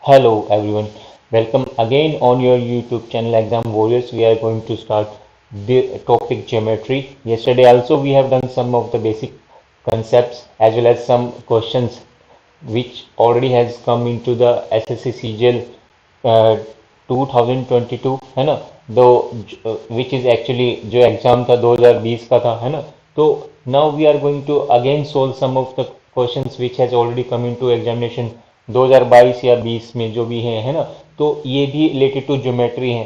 Hello everyone, welcome again on your YouTube channel Exam Warriors. We are going to start the topic geometry. Yesterday also we have done some of the basic concepts as well as some questions which already has come into the SSC CGL 2022 है ना, दो which is actually जो exam था 2020 का था है ना. तो now we are going to again solve some of the questions which has already come into examination 2022 या 20 में जो भी है ना. तो ये भी रिलेटेड टू ज्योमेट्री है.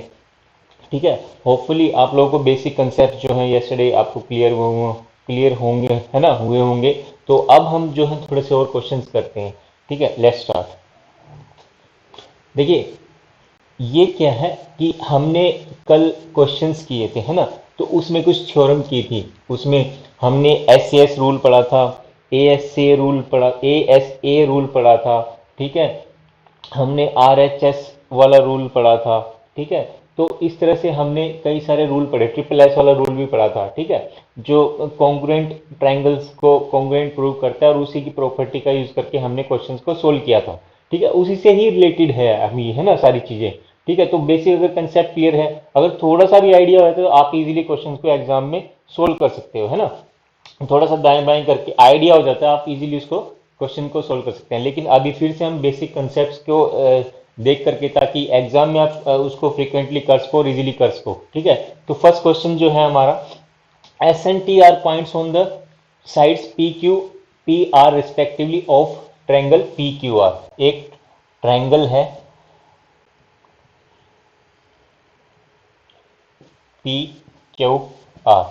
ठीक है, होपफुली आप लोगों को बेसिक कंसेप्ट जो है यस्टरडे आपको क्लियर होंगे है ना, हुए होंगे. तो अब हम जो है थोड़े से और क्वेश्चंस करते हैं. ठीक है, लेट्स स्टार्ट. देखिए, ये क्या है कि हमने कल क्वेश्चंस किए थे है ना. तो उसमें कुछ थ्योरम की थी. उसमें हमने एस एस रूल पढ़ा था, ए एस ए रूल पढ़ा, ए एस ए रूल पढ़ा था. ठीक है, हमने आर एच एस वाला रूल पढ़ा था. ठीक है, तो इस तरह से हमने कई सारे रूल पढ़े, ट्रिपल एस वाला रूल भी पढ़ा था. ठीक है, जो कॉन्ग्रुएंट ट्रायंगल्स को कॉन्ग्रुएंट प्रूव करता है और उसी की प्रॉपर्टी का यूज करके हमने क्वेश्चंस को सोल्व किया था. ठीक है, उसी से ही रिलेटेड है अभी है ना सारी चीजें. ठीक है, तो बेसिक अगर कंसेप्ट क्लियर है, अगर थोड़ा सा भी आइडिया होता है तो आप इजीली क्वेश्चन को एग्जाम में सोल्व कर सकते हो है ना. थोड़ा सा दाएं बाएं करके आइडिया हो जाता है, आप इजीली उसको क्वेश्चन को सोल्व कर सकते हैं. लेकिन अभी फिर से हम बेसिक कंसेप्ट को देख करके, ताकि एग्जाम में आप उसको फ्रिक्वेंटली कर सको और इजीली कर सको. ठीक है, तो फर्स्ट क्वेश्चन जो है हमारा, S and T R points on the sides P Q P R respectively of triangle P Q R. एक ट्रायंगल है पी क्यू आर.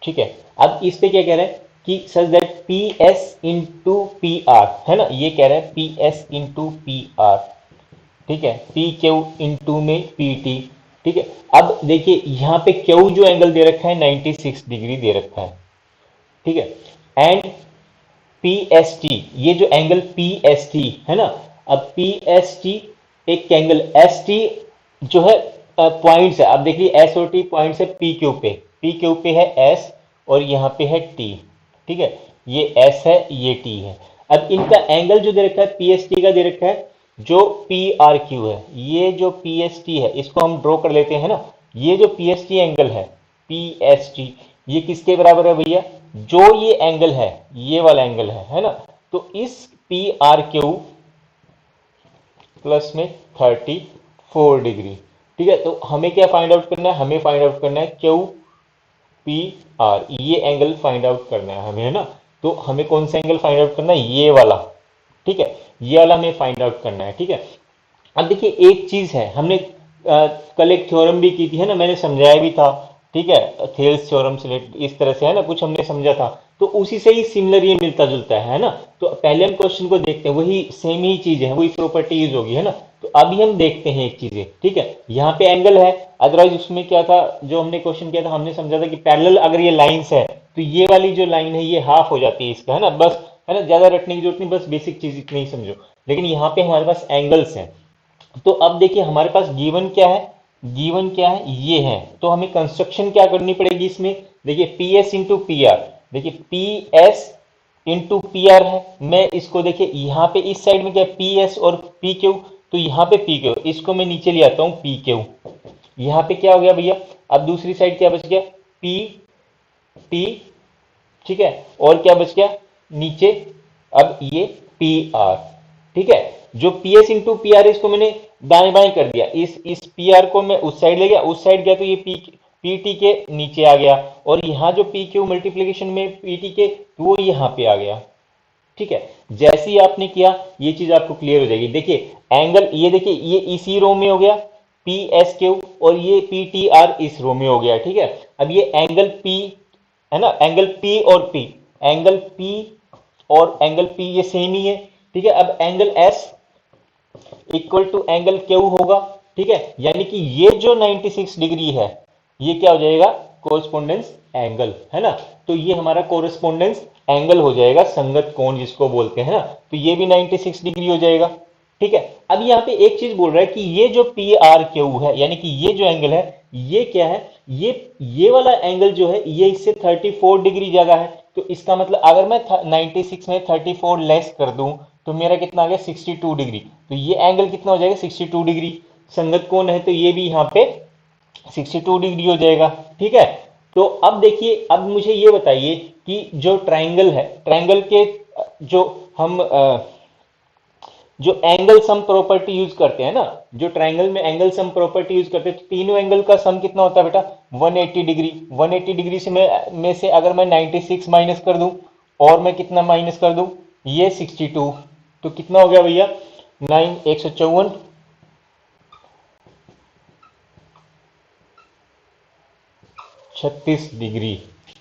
ठीक है, अब इस पे क्या कह रहा है कि such that P S into P R है ना, ये कह रहा है P S into P are. ठीक है, पी क्यू इंटू में पी टी. ठीक है, अब देखिए यहाँ पे क्यू जो एंगल दे रखा है 96 डिग्री दे रखा है. ठीक है, एंड पी एस टी, ये जो एंगल पी एस टी है ना, अब पी एस टी एक एंगल एस टी जो है पॉइंट्स है. अब देखिए एस और टी पॉइंट्स है पी क्यू पे. पी क्यू पे है एस और यहाँ पे है टी. ठीक है, ये एस है ये टी है. अब इनका एंगल जो दे रखा है पी एस टी का दे रखा है जो पी आर क्यू है. ये जो पी एस टी है इसको हम ड्रॉ कर लेते हैं ना. ये जो पी एस टी एंगल है पी एस टी, ये किसके बराबर है भैया, जो ये एंगल है ये वाला एंगल है ना. तो इस पी आर क्यू प्लस में 34 डिग्री. ठीक है, तो हमें क्या फाइंड आउट करना है, हमें फाइंड आउट करना है क्यू पी आर, ये एंगल फाइंड आउट करना है हमें है ना. तो हमें कौन सा एंगल फाइंड आउट करना है, ये वाला. ठीक है, ये वाला हमें फाइंड आउट करना है. ठीक है, अब देखिए एक चीज है, हमने कल एक थ्योरम भी की थी है ना, मैंने समझाया भी था. ठीक है, थेल्स थ्योरम से इस तरह से है ना कुछ हमने समझा था. तो उसी से ही सिमिलर ये मिलता जुलता है ना. तो पहले हम क्वेश्चन को देखते हैं, वही सेम ही चीज है, वही प्रॉपर्टी यूज होगी है ना. तो अभी हम देखते हैं एक चीजें. ठीक है, यहाँ पे एंगल है, अदरवाइज उसमें क्या था जो हमने क्वेश्चन किया था, हमने समझा था कि पैरेलल अगर ये लाइंस है तो ये वाली जो लाइन है ये हाफ हो जाती है इसका है ना. बस है ना, ज्यादा रटने की जरूरत नहीं, बस बेसिक चीज इतनी ही समझो. लेकिन यहाँ पे हमारे पास एंगल्स हैं. तो अब देखिए हमारे पास गिवन क्या है, गिवन क्या है ये है. तो हमें कंस्ट्रक्शन क्या करनी पड़ेगी इसमें, देखिए P S into P R. देखिए P S into P R है. मैं इसको देखिए यहाँ पे इस साइड में क्या पी एस और पी क्यू, तो यहाँ पे पी क्यू, इसको मैं नीचे ले आता हूँ पी क्यू. यहाँ पे क्या हो गया भैया, अब दूसरी साइड क्या बच गया पी टी. ठीक है, और क्या बच गया नीचे, अब ये पी आर. ठीक है, जो P S into P are इसको मैंने दाएं बाएं कर दिया, इस पी आर को मैं उस साइड ले गया, उस साइड गया तो ये पी टी के नीचे आ गया, और यहाँ जो पी क्यू मल्टीप्लीकेशन में पी टी के तो वो यहाँ पे आ गया. ठीक है, जैसे ही आपने किया ये चीज आपको क्लियर हो जाएगी. देखिए एंगल, ये देखिए ये इसी रो में हो गया पी एस क्यू, और ये पी टी आर इस रो में हो गया. ठीक है, अब ये एंगल पी है ना, एंगल पी और पी, एंगल पी और एंगल पी ये सेम ही है. ठीक है, अब angle S equal to angle Q होगा. ठीक है, यानी कि ये जो 96 डिग्री है ये क्या हो जाएगा, कोरिस्पोंडेंस एंगल है ना. तो ये हमारा कोरिस्पोंडेंस एंगल हो जाएगा, संगत कोण जिसको बोलते हैं ना. तो ये भी 96 डिग्री हो जाएगा. ठीक है, अब यहाँ पे एक चीज बोल रहा है कि ये जो पी आर क्यू है, यानी कि ये जो एंगल है ये क्या है, ये वाला एंगल जो है ये इससे 34 डिग्री ज्यादा है. तो इसका मतलब अगर मैं 96 में 34 लेस कर दूं तो मेरा कितना आ गया 62 डिग्री। तो ये एंगल कितना हो जाएगा 62 डिग्री। संगत कोण है तो ये भी यहाँ पे 62 डिग्री हो जाएगा। ठीक है, तो अब देखिए, अब मुझे ये बताइए कि जो ट्राइंगल है, ट्राइंगल के जो हम जो एंगल सम प्रॉपर्टी यूज करते हैं ना, जो ट्राइंगल में एंगल सम प्रॉपर्टी यूज करते हैं, तो तीनों एंगल का सम कितना होता है बेटा 180 डिग्री। 180 डिग्री से में से अगर मैं 96 माइनस कर दूं, और मैं कितना माइनस कर दूं, ये 62, तो कितना हो गया भैया 154 36 डिग्री,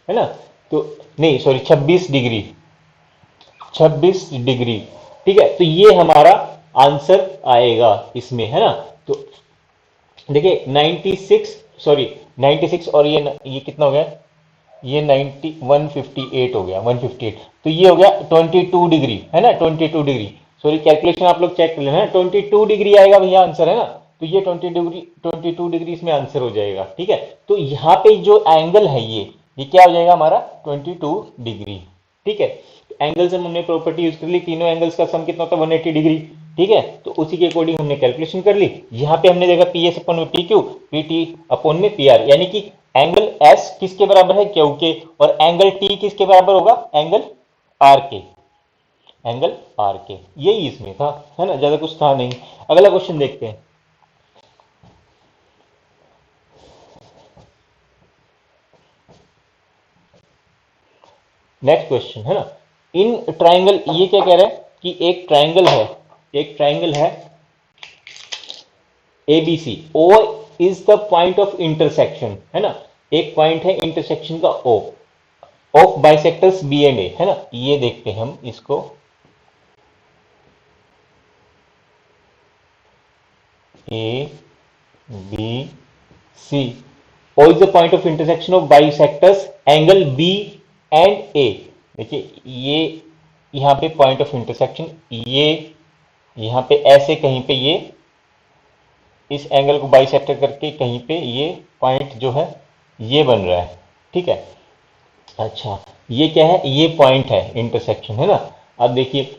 है ना। तो नहीं सॉरी 26 डिग्री, 26 डिग्री। ठीक है, तो ये हमारा आंसर आएगा इसमें, है ना। तो देखिए 96 सॉरी 96 और ये कितना हो गया, ये 90 158 हो गया 158। तो ये हो गया 22 डिग्री, है ना 22 डिग्री। सॉरी कैलकुलेशन आप लोग चेक कर लेना, 22 डिग्री आएगा भैया आंसर, है ना। तो ये 22 डिग्री इसमें आंसर हो जाएगा। ठीक है, तो यहाँ पे जो एंगल है ये क्या हो जाएगा हमारा 22 डिग्री। ठीक है, एंगल सम हमने प्रॉपर्टी यूज कर ली, तीनों एंगल्स का सम कितना होता है 180 डिग्री। ठीक है, तो उसी के अकॉर्डिंग हमने कैलकुलेशन कर ली। यहाँ पे हमने देखा पी एस अपॉन में P Q, P T upon में पी आर, यानी कि एंगल एस किसके बराबर है क्यू के, और एंगल टी किसके बराबर होगा एंगल आर के, एंगल आर के। यही इसमें था, है ना, ज्यादा कुछ था नहीं। अगला क्वेश्चन देखते हैं। नेक्स्ट क्वेश्चन, है ना। इन ट्राइंगल, ये क्या कह रहा है कि एक ट्राइंगल है, एक ट्राइंगल है ABC, O is the point of intersection, है ना। एक पॉइंट है इंटरसेक्शन का O of bisectors B and A, है ना। ये देखते हैं हम इसको, A B C, O is the point of intersection of bisectors angle B and A. देखिए ये यहां पे पॉइंट ऑफ इंटरसेक्शन, ये यहां पे ऐसे कहीं पे ये इस एंगल को बाइसेक्टर करके कहीं पे ये पॉइंट जो है ये बन रहा है। ठीक है, अच्छा ये क्या है, ये पॉइंट है इंटरसेक्शन, है ना। अब देखिए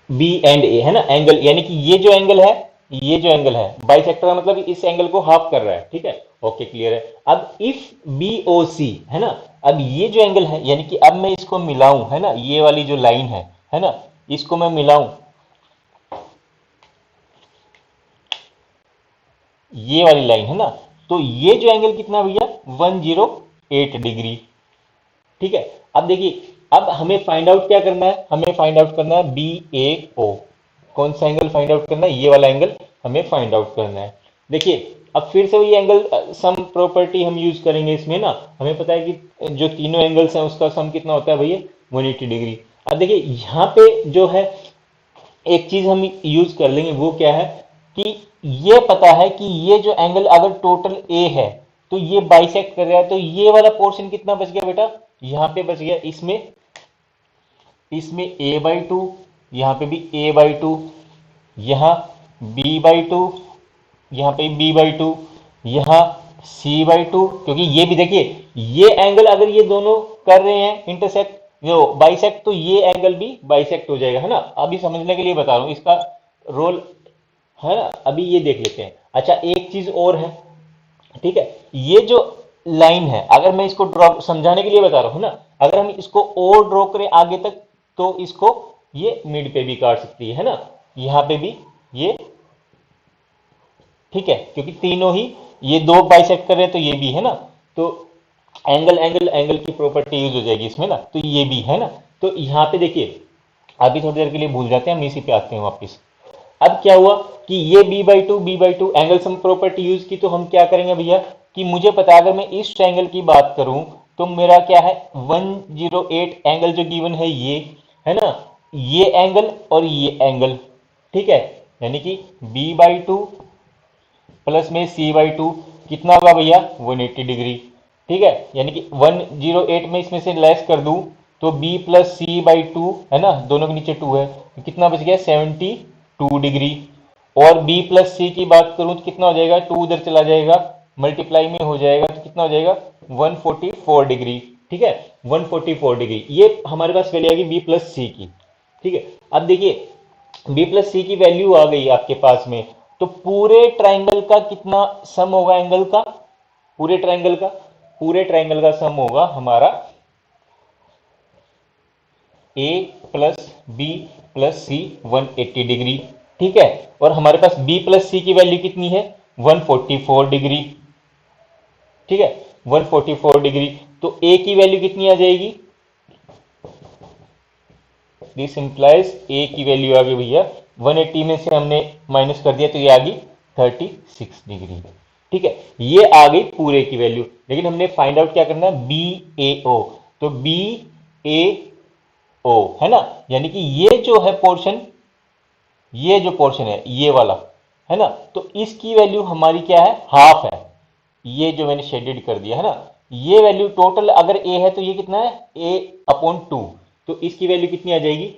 बी एंड ए, है ना, एंगल यानी कि ये जो एंगल है, ये जो एंगल है बाइसेक्टर का मतलब इस एंगल को हाफ कर रहा है। ठीक है, ओके क्लियर है। अब इफ बी ओ सी, है ना, अब ये जो एंगल है यानी कि अब मैं इसको मिलाऊं, है ना, ये वाली जो लाइन है ना, इसको मैं मिलाऊं ये वाली लाइन, है ना, तो ये जो एंगल कितना भैया 108 डिग्री। ठीक है, अब देखिए, अब हमें फाइंड आउट क्या करना है, हमें फाइंड आउट करना है बी ए ओ। कौन सा एंगल फाइंड आउट करना है, ये वाला एंगल हमें फाइंड आउट करना है। देखिए अब फिर से वही एंगल सम प्रॉपर्टी हम यूज करेंगे इसमें ना। हमें पता है कि जो तीनों एंगल्स हैं उसका सम कितना होता है भैया 180 डिग्री। अब देखिए यहाँ पे जो है एक चीज हम यूज कर लेंगे, वो क्या है कि ये पता है कि ये जो एंगल अगर टोटल ए है तो ये बाइसेक्ट कर रहा है, तो ये वाला पोर्शन कितना बच गया बेटा, यहाँ पे बच गया, इसमें इसमें ए बाई टू, यहाँ पे भी ए बाई टू, यहाँ बी बाई टू, यहाँ पे बी बाई टू, यहाँ सी बाई टू, क्योंकि ये भी देखिए ये एंगल अगर ये दोनों कर रहे हैं इंटरसेक्ट जो बाइसेक्ट, तो ये एंगल भी बाइसेक्ट हो जाएगा, है ना। अभी समझने के लिए बता रहा हूं इसका रोल, है ना। अभी ये देख लेते हैं। अच्छा एक चीज और है, ठीक है, ये जो लाइन है अगर मैं इसको ड्रॉ समझाने के लिए बता रहा हूं ना, अगर हम इसको और ड्रॉ करें आगे तक तो इसको ये मिड पे भी काट सकती है ना, यहां पे भी ये, ठीक है, क्योंकि तीनों ही ये दो बाइसेक्ट कर रहे हैं तो ये भी, है ना। तो एंगल एंगल एंगल की प्रॉपर्टी यूज हो जाएगी इसमें ना, तो ये भी, है ना। तो यहां पे देखिए अभी थोड़ी देर के लिए भूल जाते हैं, हम इसी पे आते हैं वापस। अब क्या हुआ कि ये b/2 angle sum property use की, तो हम क्या करेंगे भैया कि मुझे पता है अगर मैं इस ट्रायंगल की बात करूं तो मेरा क्या है 108 एंगल जो गिवन है ये, है ना, ये एंगल और ये एंगल, ठीक है, यानी कि b/2 प्लस में c/2 कितना होगा भैया 180 डिग्री। ठीक है, यानी कि 108 में इसमें से लेस कर दूं तो b प्लस c/2, है ना, दोनों के नीचे 2 है, तो कितना बच गया 72 डिग्री। और b प्लस c की बात करूं तो कितना हो जाएगा, 2 उधर चला जाएगा, मल्टीप्लाई में हो जाएगा, तो कितना हो जाएगा 144 डिग्री। ठीक है, 144 डिग्री, ये हमारे पास वैल्यू आएगी b प्लस c की। ठीक है, अब देखिए बी प्लस सी की वैल्यू आ गई आपके पास में, तो पूरे ट्राइंगल का कितना सम होगा एंगल का? पूरे ट्राइंगल का सम होगा हमारा ए प्लस बी प्लस सी 180 डिग्री। ठीक है, और हमारे पास बी प्लस सी की वैल्यू कितनी है? 144 डिग्री। ठीक है, 144 डिग्री। तो ए की वैल्यू कितनी आ जाएगी? दिस इंप्लाइज ए की वैल्यू आ गई भैया 180 में से हमने माइनस कर दिया तो ये आ गई 36 डिग्री। ठीक है, ये आ गई पूरे की वैल्यू, लेकिन हमने फाइंड आउट क्या करना है? बी ए ओ। तो बी ए ओ है ना, यानी कि ये जो है पोर्शन, ये जो पोर्शन है ये वाला, है ना, तो इसकी वैल्यू हमारी क्या है? हाफ है। ये जो मैंने शेडेड कर दिया है ना, ये वैल्यू टोटल अगर ए है तो ये कितना है? ए अपॉन 2। तो इसकी वैल्यू कितनी आ जाएगी?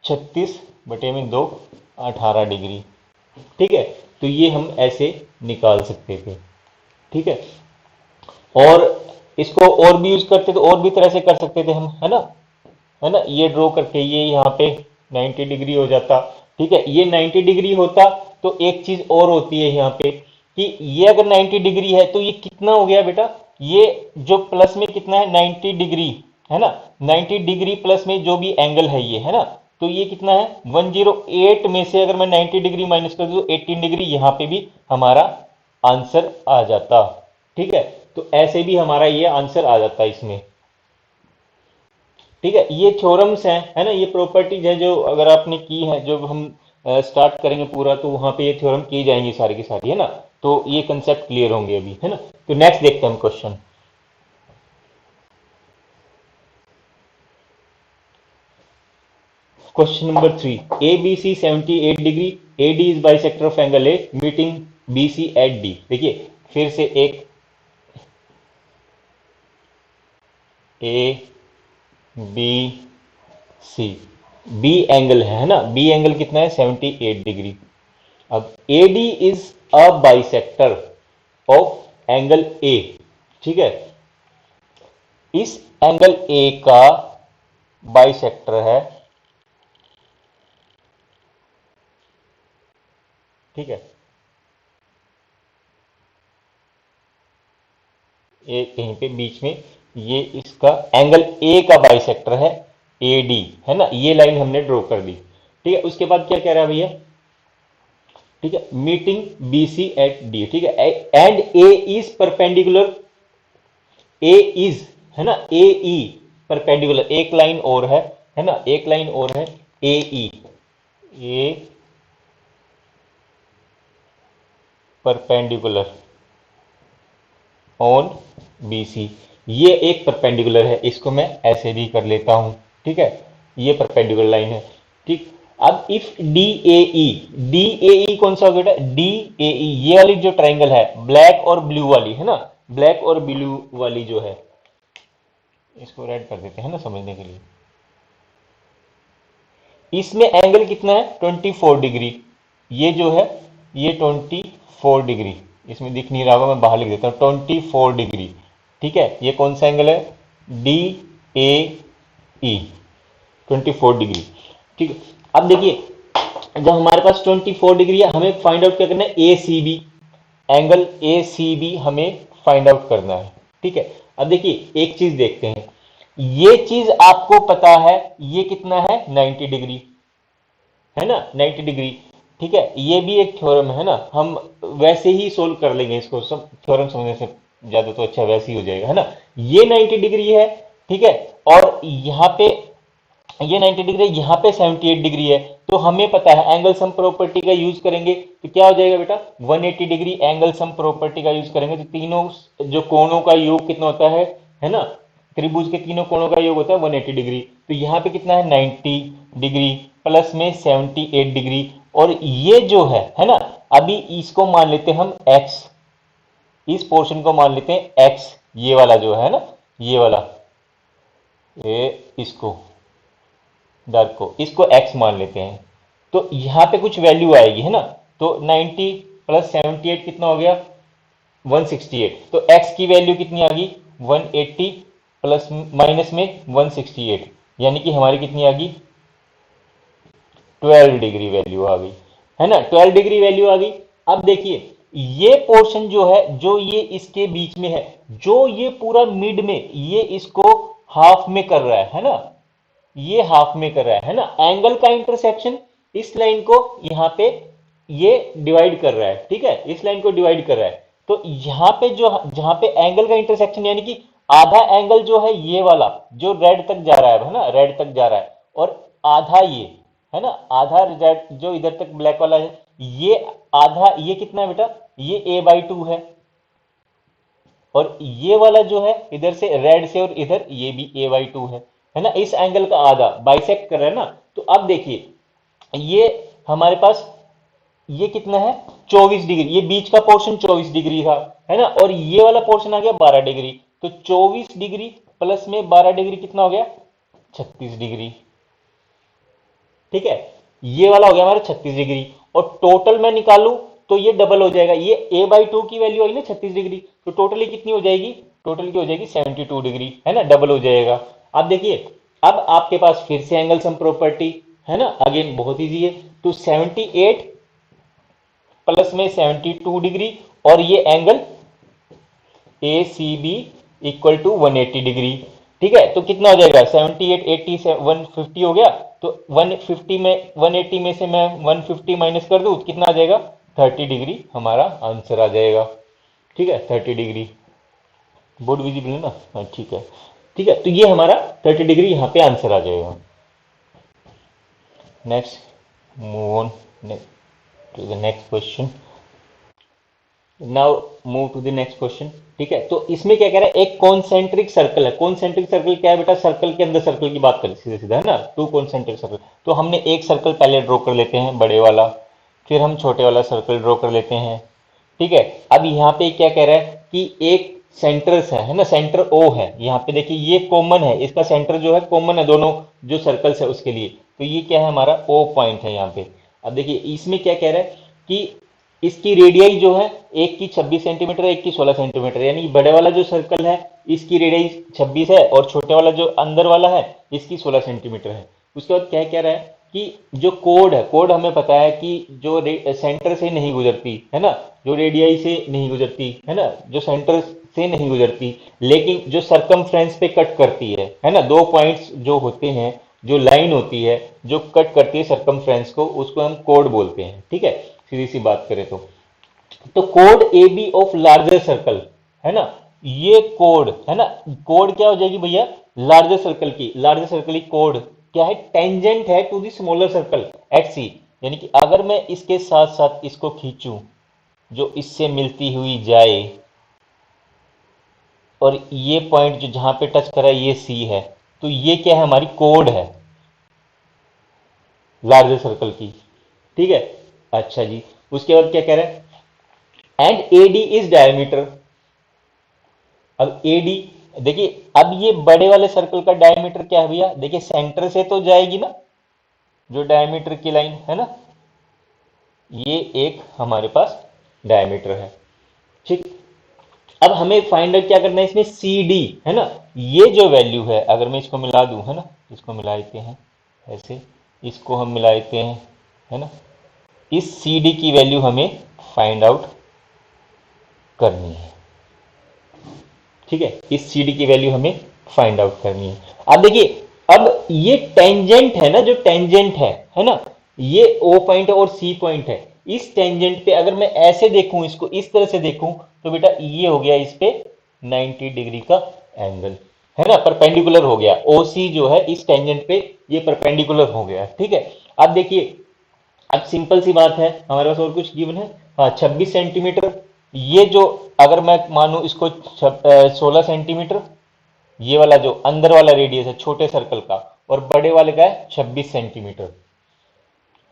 36/2 18 डिग्री। ठीक है, तो ये हम ऐसे निकाल सकते थे। ठीक है, और इसको और भी यूज करते तो और भी तरह से कर सकते थे हम, है ना, ये ड्रॉ करके ये यहाँ पे 90 डिग्री हो जाता। ठीक है, ये 90 डिग्री होता। तो एक चीज और होती है यहाँ पे कि ये अगर 90 डिग्री है तो ये कितना हो गया बेटा? ये जो प्लस में कितना है? 90 डिग्री, है ना, 90 डिग्री प्लस में जो भी एंगल है ये, है ना, तो ये कितना है? 108 में से अगर मैं 90 डिग्री माइनस कर दूं तो 18 डिग्री, यहां पे भी हमारा आंसर आ जाता। ठीक है, तो ऐसे भी हमारा ये आंसर आ जाता है इसमें। ठीक है, ये थ्योरम्स हैं, है ना, ये प्रॉपर्टीज हैं जो अगर आपने की है, जब हम स्टार्ट करेंगे पूरा तो वहां पे ये थ्योरम की जाएंगी सारी की सारी, है ना, तो ये कंसेप्ट क्लियर होंगे अभी, है ना। तो नेक्स्ट देखते हैं हम question. Question number 3, A B C 78 degree, A D is bisector of angle A meeting B C at D. देखिए फिर से एक A B C, B angle है ना, बी एंगल कितना है? 78 डिग्री। अब A D is a bisector of angle A. ठीक है, इस एंगल ए का बाइसेक्टर है। ठीक है, ए कहीं पे बीच में, ये इसका एंगल ए का बाइसेक्टर है ए डी, है ना, ये लाइन हमने ड्रॉ कर दी। ठीक है, उसके बाद क्या कह रहा है भैया? ठीक है, meeting B C at D. ठीक है, and A is perpendicular, A is, है ना, ए ई परपेंडिकुलर, एक लाइन और है ना, एक लाइन और है ए ई, ए परपेंडिकुलर ऑन बी सी। ये एक परपेंडिकुलर है, इसको मैं ऐसे भी कर लेता हूं। ठीक है, ये परपेंडिकुलर लाइन है। ठीक, अब if D A E, D A E कौन सा होगा बेटा? डी ए ई, ये वाली जो ट्राइंगल है ब्लैक और ब्लू वाली, है ना, ब्लैक और ब्लू वाली जो है, इसको रेड कर देते हैं ना समझने के लिए। इसमें एंगल कितना है? 24 डिग्री। ये जो है ये 24 डिग्री, इसमें दिख नहीं रहा होगा, मैं बाहर लिख देता हूं 24 डिग्री। ठीक है, ये कौन सा एंगल है? D A E, 24 degree. ठीक है, अब देखिए जब हमारे पास 24 डिग्री है, हमें फाइंड आउट क्या करना है? A C B, angle A C B हमें फाइंड आउट करना है। ठीक है, अब देखिए एक चीज देखते हैं, ये चीज आपको पता है ये कितना है? 90 डिग्री, है ना, 90 डिग्री। ठीक है, ये भी एक थ्योरम है ना, हम वैसे ही सोल्व कर लेंगे इसको, सब थ्योरम समझने से ज्यादा तो अच्छा वैसे ही हो जाएगा, है ना। ये 90 डिग्री है। ठीक है, और यहाँ पे ये 90 डिग्री, यहाँ पे 78 डिग्री है। तो हमें पता है एंगल सम प्रॉपर्टी का यूज करेंगे तो क्या हो जाएगा बेटा? 180 डिग्री एंगल सम प्रॉपर्टी का यूज करेंगे तो तीनों जो कोणों का योग कितना होता है ना, त्रिभुज के तीनों कोणों का योग होता है 180 डिग्री। तो यहाँ पे कितना है? 90 डिग्री प्लस में 78 डिग्री, और ये जो है ना, अभी इसको मान लेते हैं हम x, इस पोर्शन को मान लेते हैं x, ये वाला जो है ना, ये वाला, ये इसको डार्क को, इसको x मान लेते हैं। तो यहां पे कुछ वैल्यू आएगी, है ना, तो 90 प्लस 78 कितना हो गया? 168। तो x की वैल्यू कितनी आ गई? 180 प्लस माइनस में 168, यानी कि हमारी कितनी आ गई? 12 डिग्री वैल्यू आ गई, है ना, 12 डिग्री वैल्यू आ गई। अब देखिए ये पोर्शन जो है, जो ये इसके बीच में है, जो ये पूरा मिड में ये इसको हाफ में कर रहा है ना, ये हाफ में कर रहा है ना, एंगल का इंटरसेक्शन इस लाइन को यहां पे ये डिवाइड कर रहा है, ठीक है, इस लाइन को डिवाइड कर रहा है। तो यहां पे जो, जहां पे एंगल का इंटरसेक्शन यानी कि आधा एंगल जो है ये वाला जो रेड तक जा रहा है ना, रेड तक जा रहा है, और आधा ये, है ना, आधा रेड जो इधर तक ब्लैक वाला है, ये आधा, ये कितना है बेटा, ये a/2 है, और ये वाला जो है इधर से रेड से और इधर ये भी a/2 है ना, इस एंगल का आधा बाइसेक्ट कर रहा है ना। तो अब देखिए ये हमारे पास ये कितना है, 24 डिग्री, ये बीच का पोर्शन 24 डिग्री था, है ना, और ये वाला पोर्शन आ गया 12 डिग्री। तो 24 डिग्री प्लस में 12 डिग्री कितना हो गया, 36 डिग्री, ठीक है, ये वाला हो गया हमारा 36 डिग्री। और टोटल मैं निकालूं तो ये डबल हो जाएगा, ये a/2 की वैल्यू आई ना 36 डिग्री, तो टोटली कितनी हो जाएगी, टोटल की हो जाएगी 72 डिग्री, है ना, डबल हो जाएगा। अब देखिए अब आपके पास फिर से एंगल सम प्रॉपर्टी, है ना, अगेन बहुत इजी है। तो 78 प्लस में 72 डिग्री, और ये angle A C B equal to 180 degree, ठीक है। तो कितना हो जाएगा, 78 80 से 150 हो गया, तो 150 में 180 में से मैं 150 माइनस कर दूं तो कितना आ जाएगा, 30 डिग्री हमारा आंसर आ जाएगा, ठीक है, 30 डिग्री। बोर्ड विजिबल है ना, हाँ ठीक है, ठीक है, तो ये हमारा 30 डिग्री यहाँ पे आंसर आ जाएगा। Next move on to the next question, now move to the next question, ठीक है। तो इसमें क्या कह रहा है, एक कॉन्सेंट्रिक सर्कल है, कॉन्सेंट्रिक सर्कल क्या है बेटा, सर्कल के अंदर सर्कल की बात करें सीधे सीधा, है ना, टू कॉन्सेंट्रिक सर्कल। तो हमने एक सर्कल पहले ड्रॉ कर लेते हैं बड़े वाला, फिर हम छोटे वाला सर्कल ड्रॉ कर लेते हैं, ठीक है। अब यहाँ पे क्या कह रहा है कि एक सेंटर है ना, सेंटर ओ है, यहाँ पे देखिए ये कॉमन है, इसका सेंटर जो है कॉमन है दोनों जो सर्कल्स है उसके लिए, तो ये क्या है हमारा ओ पॉइंट है यहाँ पे। अब देखिए इसमें क्या कह रहा है कि इसकी रेडियाई जो है, एक की 26 सेंटीमीटर है, एक की 16 सेंटीमीटर, यानी कि बड़े वाला जो सर्कल है इसकी रेडियाई 26 है, और छोटे वाला जो अंदर वाला है इसकी 16 सेंटीमीटर है। उसके बाद क्या कह रहा है कि जो कोड है, कोड हमें पता है कि जो सेंटर से नहीं गुजरती, है ना, जो रेडियाई से नहीं गुजरती, है ना, जो सेंटर से नहीं गुजरती, लेकिन जो सरकमफ्रेंस पे कट करती है ना, दो पॉइंट्स जो होते हैं, जो लाइन होती है जो कट करती है सरकमफ्रेंस को, उसको हम कोड बोलते हैं, ठीक है, सीधी सी बात करें तो कोड A B of larger circle, है ना, ये कोड है ना, कोड क्या हो जाएगी भैया, लार्जर सर्कल की, लार्जर सर्कल की कोड क्या है, टेंजेंट है to the smaller circle at C, यानी कि अगर मैं इसके साथ साथ इसको खींचूं जो इससे मिलती हुई जाए, और ये पॉइंट जो जहां पे टच कर रहा है ये सी है, तो ये क्या है, हमारी कोड है लार्जर सर्कल की, ठीक है। अच्छा जी, उसके बाद क्या कह रहा है, एंड एडी इज डायमीटर। अब एडी देखिए, अब ये बड़े वाले सर्कल का डायमीटर क्या है भैया, देखिए सेंटर से तो जाएगी ना जो डायमीटर की लाइन, है ना, ये एक हमारे पास डायमीटर है, ठीक। अब हमें फाइंड आउट क्या करना है इसमें, सी डी, है ना, ये जो वैल्यू है अगर मैं इसको मिला दूं, है ना, इसको मिला देते हैं ऐसे, इसको हम मिला देते हैं, है ना, इस सी डी की वैल्यू हमें फाइंड आउट करनी है, ठीक है, इस सी डी की वैल्यू हमें फाइंड आउट करनी है। अब देखिए, अब ये टेंजेंट है ना, जो टेंजेंट है ना, ये ओ पॉइंट और सी पॉइंट है, इस टेंजेंट पे अगर मैं ऐसे देखूं, इसको इस तरह से देखूं, तो बेटा ये हो गया इस पे 90 डिग्री का एंगल, है ना, परपेंडिकुलर हो गया, ओ सी जो है इस टेंजेंट पे ये परपेंडिकुलर हो गया, ठीक है। अब देखिए, अब सिंपल सी बात है, हमारे पास और कुछ गिवन है, हाँ 26 सेंटीमीटर, ये जो अगर मैं मानूं इसको 16 सेंटीमीटर, ये वाला जो अंदर वाला रेडियस है छोटे सर्कल का, और बड़े वाले का है 26 सेंटीमीटर,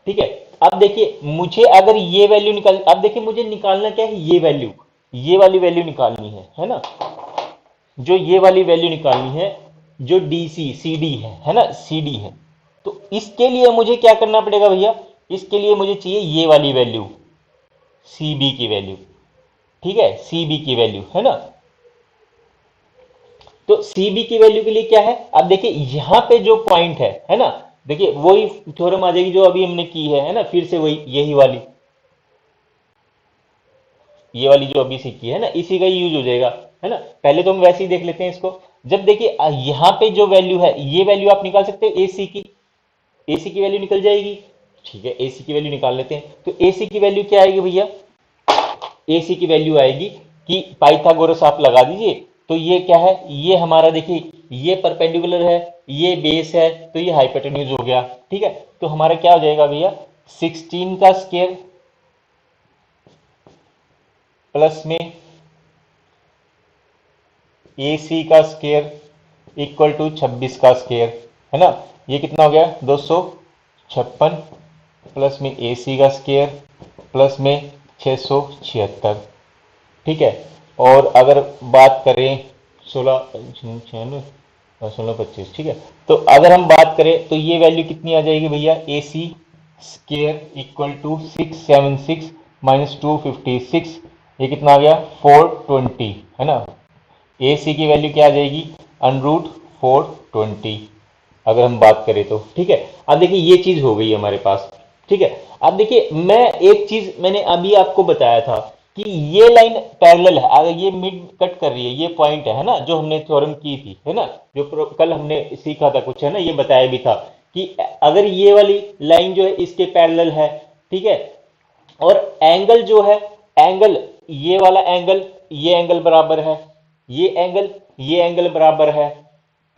ठीक है। अब देखिए मुझे अगर ये वैल्यू निकाल, अब देखिए मुझे निकालना क्या है, ये वैल्यू, ये वाली वैल्यू निकालनी है ना, जो ये वाली वैल्यू निकालनी है, जो डी सी सी डी है ना, सी डी है। तो इसके लिए मुझे क्या करना पड़ेगा भैया, इसके लिए मुझे चाहिए ये वाली वैल्यू, सी बी की वैल्यू, ठीक है, सी बी की वैल्यू, है ना। तो सी बी की वैल्यू के लिए क्या है, अब देखिए यहां पे जो पॉइंट है ना, देखिए वही थ्योरम आ जाएगी जो अभी हमने की है ना, फिर से वही यही वाली, ये वाली जो अभी सीखी है ना, इसी का यूज हो जाएगा, है ना। पहले तो हम वैसे ही देख लेते हैं इसको। जब देखिए यहाँ पे जो वैल्यू है, ये वैल्यू आप निकाल सकते हो एसी की, एसी की वैल्यू निकल जाएगी। ठीक है, एसी की वैल्यू निकाल लेते हैं। तो एसी की वैल्यू क्या आएगी भैया, एसी की वैल्यू आएगी कि पाइथागोरस आप लगा दीजिए। तो ये क्या है, ये हमारा देखिए, ये परपेंडिकुलर है, ये बेस है, तो ये हाइपोटेन्यूज हो गया। ठीक है, तो हमारा क्या हो जाएगा भैया, 16 का स्केयर प्लस में ए सी का स्केयर इक्वल टू 26 का स्केयर, है ना। ये कितना हो गया, 256 प्लस में ए सी का स्केयर प्लस में 676। ठीक है, और अगर बात करें 16 ठीक है। तो अगर हम बात करें तो ये वैल्यू कितनी आ जाएगी भैया, ए सी स्केयर इक्वल टू 676 माइनस 256, ये कितना आ गया 420, है ना। ए सी की वैल्यू क्या आ जाएगी, अनरूट 420, अगर हम बात करें तो। ठीक है, अब देखिए ये चीज हो गई हमारे पास। ठीक है, अब देखिए मैं एक चीज मैंने अभी आपको बताया था कि ये लाइन पैरेलल है, अगर ये मिड कट कर रही है, ये पॉइंट है ना, जो हमने थ्योरम की थी, है ना, जो कल हमने सीखा था कुछ, है ना, ये बताया भी था कि अगर ये वाली लाइन जो है इसके पैरेलल है, ठीक है, और एंगल जो है, एंगल, ये वाला एंगल, ये एंगल बराबर है, ये एंगल, ये एंगल बराबर है।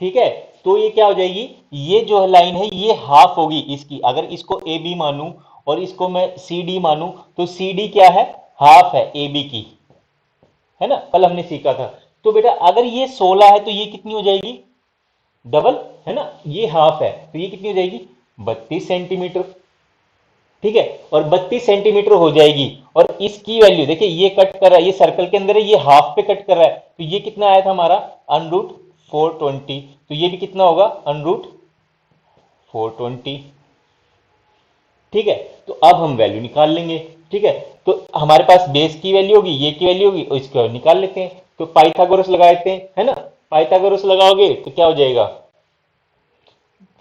ठीक है, तो ये क्या हो जाएगी, ये जो लाइन है ये हाफ होगी इसकी, अगर इसको ए बी मानूं और इसको मैं सी डी मानूं, तो सी डी क्या है, हाफ है ए बी की, है ना, कल हमने सीखा था। तो बेटा अगर ये 16 है तो ये कितनी हो जाएगी, डबल, है ना, ये हाफ है तो ये कितनी हो जाएगी, 32 सेंटीमीटर। ठीक है, और 32 सेंटीमीटर हो जाएगी। और इसकी वैल्यू देखिए, ये कट कर रहा है, ये सर्कल के अंदर है, ये हाफ पे कट कर रहा है, तो ये कितना आया था हमारा, अनरूट 420, तो ये भी कितना होगा, अनरूट 420। ठीक है, तो अब हम वैल्यू निकाल लेंगे। ठीक है, तो हमारे पास बेस की वैल्यू होगी, ये की वैल्यू होगी, और इसको निकाल लेते हैं। तो पाइथागोरस लगा देते हैं, है ना। पाइथागोरस लगाओगे तो क्या हो जाएगा,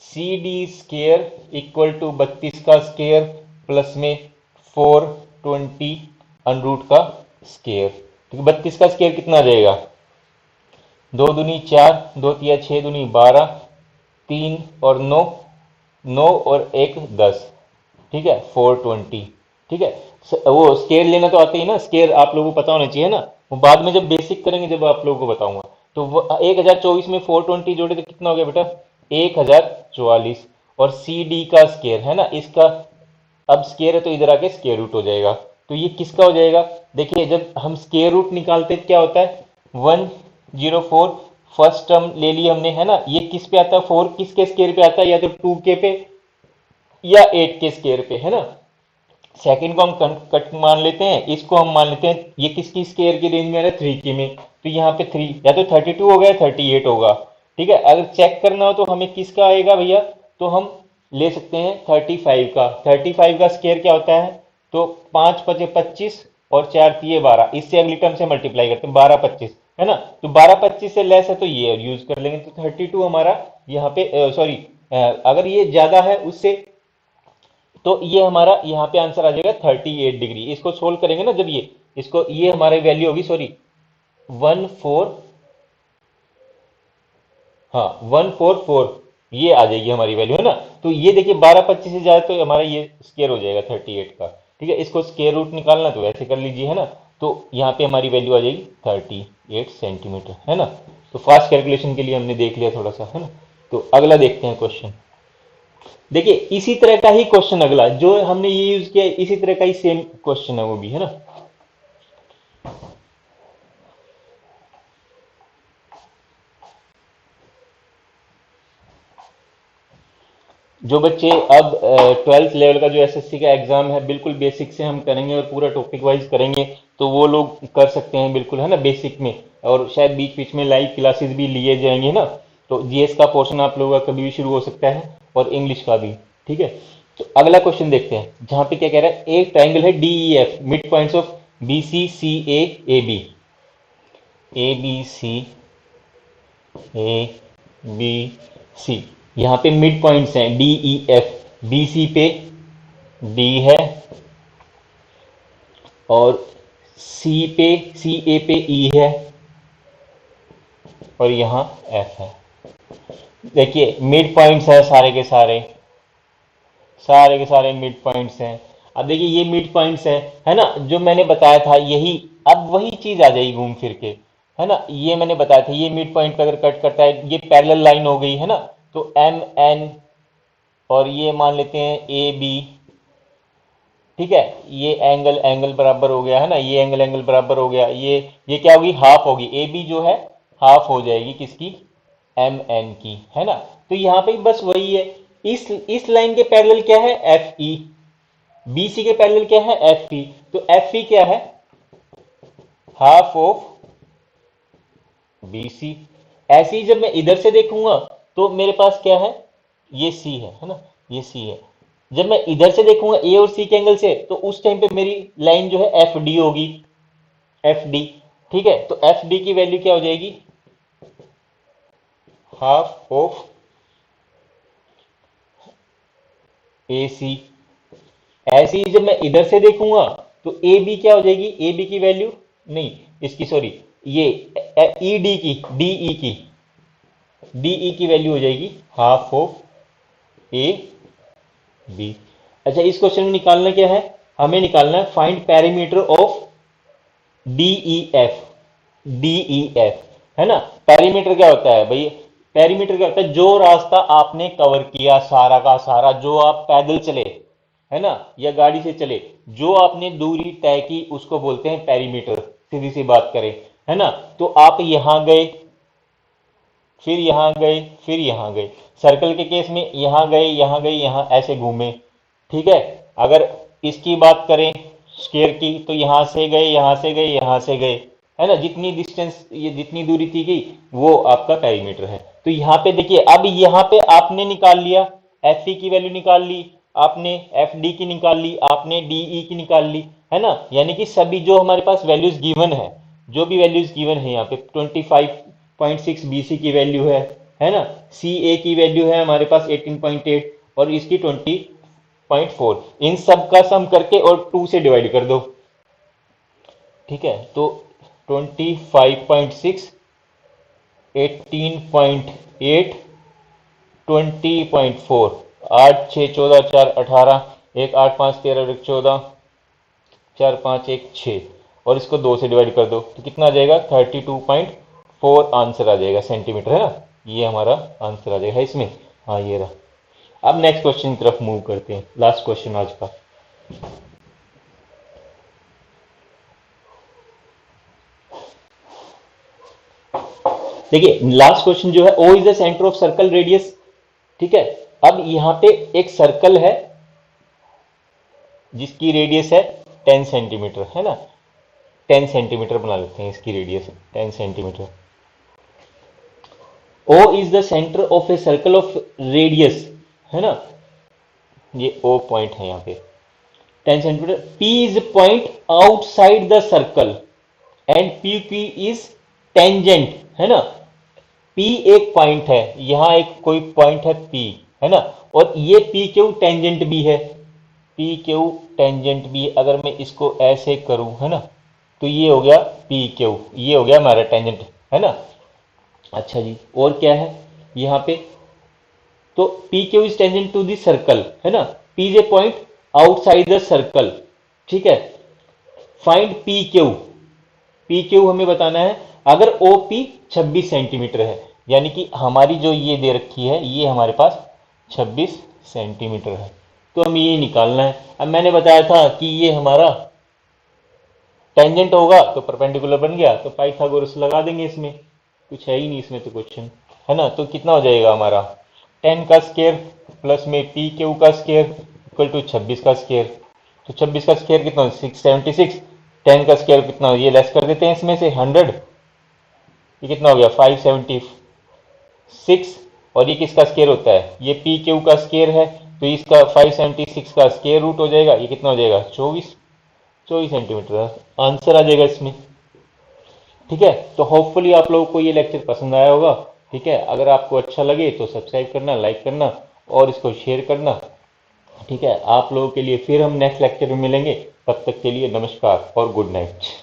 C D square equal to 32 का स्केयर प्लस में 420 अनरूट का स्केयर। तो 32 का स्केयर कितना आ जाएगा, 2 दूनी 4, 2 तिया 6 दूनी 12, 3 और 9, 9 और 1 10। ठीक है, 420। ठीक है, वो स्केयर लेना तो आते ही ना, स्केयर आप लोगों को पता होना चाहिए ना, वो बाद में जब बेसिक करेंगे जब आप लोगों को बताऊंगा। तो 1024 में 420 जोड़े तो कितना हो गया बेटा, 1044। और सी डी का स्केयर है ना इसका, अब स्केयर है तो इधर आके स्केयर रूट हो जाएगा। तो ये किसका हो जाएगा, देखिए जब हम स्केयर रूट निकालते हैं क्या होता है, 104, फर्स्ट टर्म ले लिया हमने, है ना, ये किस पे आता है, 4 किसके स्केयर पे आता है, या तो 2 के पे या 8 के स्केयर पे, है ना। सेकंड को हम कट मान लेते हैं, इसको हम मान लेते हैं ये किसकी स्केयर की रेंज में आ रहा है, 3 की में, तो यहाँ पे 3 या तो 32 हो गया 38 होगा। ठीक है, अगर चेक करना हो तो हमें किसका आएगा भैया, तो हम ले सकते हैं 35 का। 35 का स्केयर क्या होता है, तो 5 5 25 और 4 3 12, इससे अगली टर्म से मल्टीप्लाई करते हैं, 12 25, है ना। तो 12 25 से लेस है तो ये यूज कर लेंगे, तो 32 हमारा यहाँ पे, सॉरी, अगर ये ज्यादा है उससे, तो ये हमारा यहाँ पे आंसर आ जाएगा 38 डिग्री। इसको सोल्व करेंगे ना जब ये, इसको, ये हमारी वैल्यू होगी, सॉरी 14, हाँ 144, ये आ जाएगी हमारी वैल्यू, है ना। तो ये देखिए 12 25 से ज्यादा तो हमारा ये स्केयर हो जाएगा 38 का। ठीक है, इसको स्केयर रूट निकालना तो वैसे कर लीजिए, है ना। तो यहाँ पे हमारी वैल्यू आ जाएगी 38 सेंटीमीटर, है ना। तो फास्ट कैलकुलेशन के लिए हमने देख लिया थोड़ा सा, है ना। तो अगला देखते हैं क्वेश्चन। देखिए इसी तरह का ही क्वेश्चन अगला जो हमने ये यूज किया, इसी तरह का ही सेम क्वेश्चन है वो भी, है ना। जो बच्चे अब 12th लेवल का जो एसएससी का एग्जाम है, बिल्कुल बेसिक से हम करेंगे और पूरा टॉपिक वाइज करेंगे, तो वो लोग कर सकते हैं बिल्कुल, है ना, बेसिक में। और शायद बीच बीच में लाइव क्लासेस भी लिए जाएंगे ना, तो जीएस का पोर्शन आप लोगों का कभी भी शुरू हो सकता है, और इंग्लिश का भी। ठीक है, तो अगला क्वेश्चन देखते हैं, जहां पे क्या कह रहा है, एक ट्राइंगल है D E F, mid points of B C C A B, A B C, A B C, यहाँ पे मिड पॉइंट्स हैं D E F, B C पे डी है और सी ए पे ई है और यहाँ एफ है। देखिए मिड पॉइंट्स है सारे के सारे मिड पॉइंट्स हैं। अब देखिए ये मिड पॉइंट्स हैं, है ना, जो मैंने बताया था यही, अब वही चीज आ जाएगी घूम फिर के, है ना। ये मैंने बताया था ये मिड पॉइंट पे अगर कट करता है, ये पैरेलल लाइन हो गई, है ना, तो एम एन और ये मान लेते हैं ए बी, ठीक है, ये एंगल एंगल बराबर हो गया, है ना, ये एंगल एंगल बराबर हो गया, ये क्या होगी, हाफ होगी, ए बी जो है हाफ हो जाएगी किसकी, एम एन की, है ना। तो यहाँ पे बस वही है, इस लाइन के पैरेलल क्या है, एफ ई, बी सी के पैरेलल क्या है, एफ ई, तो एफ ई क्या है, हाफ ऑफ बी सी। ऐसे ही जब मैं इधर से देखूंगा तो मेरे पास क्या है, ये सी है ना, ये सी है। जब मैं इधर से देखूंगा ए और सी के एंगल से, तो उस टाइम पे मेरी लाइन जो है एफ डी होगी, एफ डी, ठीक है। तो एफ डी की वैल्यू क्या हो जाएगी, हाफ ऑफ ए सी। ऐसे ही जब मैं इधर से देखूंगा तो ए बी क्या हो जाएगी, ए बी की वैल्यू, नहीं इसकी सॉरी, ये ई डी की, डी ई की वैल्यू हो जाएगी हाफ ऑफ ए बी। अच्छा इस क्वेश्चन में निकालना क्या है, हमें निकालना है find perimeter of D E F, D E F, है ना। पेरीमीटर क्या होता है भाई, पेरीमीटर क्या होता है, जो रास्ता आपने कवर किया सारा का सारा, जो आप पैदल चले, है ना, या गाड़ी से चले, जो आपने दूरी तय की उसको बोलते हैं पेरीमीटर, सीधी सी बात करें, है ना। तो आप यहां गए, फिर यहां गए, फिर यहां गए, सर्कल के केस में यहां गए, यहां गए, यहां ऐसे घूमे, ठीक है। अगर इसकी बात करें स्क्वायर की, तो यहां से गए, यहां से गए, यहां से गए, है ना, जितनी डिस्टेंस, ये जितनी दूरी थी गई वो आपका पेरीमीटर है। तो यहाँ पे देखिए, अब यहाँ पे आपने निकाल लिया, एफ ई की वैल्यू निकाल ली आपने, एफ डी की निकाल ली आपने, डी ई की निकाल ली, है ना। यानी कि सभी जो हमारे पास वैल्यूज गिवन है, जो भी वैल्यूज गिवन है यहाँ पे 25.6 बी सी की वैल्यू है ना, सी ए की वैल्यू है हमारे पास 18.8 और इसकी 20.4, इन सब का सम करके और 2 से डिवाइड कर दो, ठीक है। तो 25.6, 18.8, 20.4, 8 6 14 4 18, 1 8 5 13 1 14, 4 5 1 6, और इसको 2 से डिवाइड कर दो तो कितना आ जाएगा, 32.4 आंसर आ जाएगा, सेंटीमीटर, है ना। ये हमारा आंसर आ जाएगा इसमें, हाँ ये रहा। अब नेक्स्ट क्वेश्चन की तरफ मूव करते हैं, लास्ट क्वेश्चन आज का। देखिए लास्ट क्वेश्चन जो है, O is the centre of circle radius, ठीक है। अब यहां पे एक सर्कल है जिसकी रेडियस है 10 सेंटीमीटर, है ना, 10 सेंटीमीटर बना लेते हैं इसकी radius 10 centimetre. O is the centre of a circle of radius, है ना, ये ओ पॉइंट है यहाँ पे 10 centimetre. P is point outside the circle and P Q is tangent, है ना। P एक पॉइंट है, यहां एक कोई पॉइंट है P, है ना, और ये पी क्यू टेंजेंट भी है, पी क्यू टेंजेंट भी। अगर मैं इसको ऐसे करूं, है ना, तो ये हो गया पी क्यू, ये हो गया हमारा टेंजेंट, है ना। अच्छा जी, और क्या है यहाँ पे, तो P Q is tangent to the circle, है ना, P is a point outside the circle, ठीक है। Find P Q, P Q हमें बताना है। अगर ओ पी 26 सेंटीमीटर है, यानी कि हमारी जो ये दे रखी है ये हमारे पास 26 सेंटीमीटर है, तो हमें ये निकालना है। अब मैंने बताया था कि ये हमारा टेंजेंट होगा तो परपेंडिकुलर बन गया, तो पाइथागोरस लगा देंगे इसमें, कुछ है ही नहीं इसमें तो क्वेश्चन, है ना। तो कितना हो जाएगा हमारा 10 का स्क्वायर प्लस में पी क्यू का स्क्वायर इक्वल टू 26 का स्क्वायर। तो 26 का स्क्वायर कितना, 676, 10 का स्क्वायर कितना, ये लेस कर देते हैं इसमें से 100, ये कितना हो गया 576, और ये किसका स्क्वायर होता है, ये पी क्यू का स्क्वायर है, तो इसका 576 का स्क्वायर रूट हो जाएगा, ये कितना हो जाएगा 24 सेंटीमीटर आंसर आ जाएगा इसमें, ठीक है। तो होपफुली आप लोगों को ये लेक्चर पसंद आया होगा, ठीक है, अगर आपको अच्छा लगे तो सब्सक्राइब करना, लाइक करना और इसको शेयर करना। ठीक है, आप लोगों के लिए फिर हम नेक्स्ट लेक्चर में मिलेंगे। तब तक के लिए नमस्कार और गुड नाइट।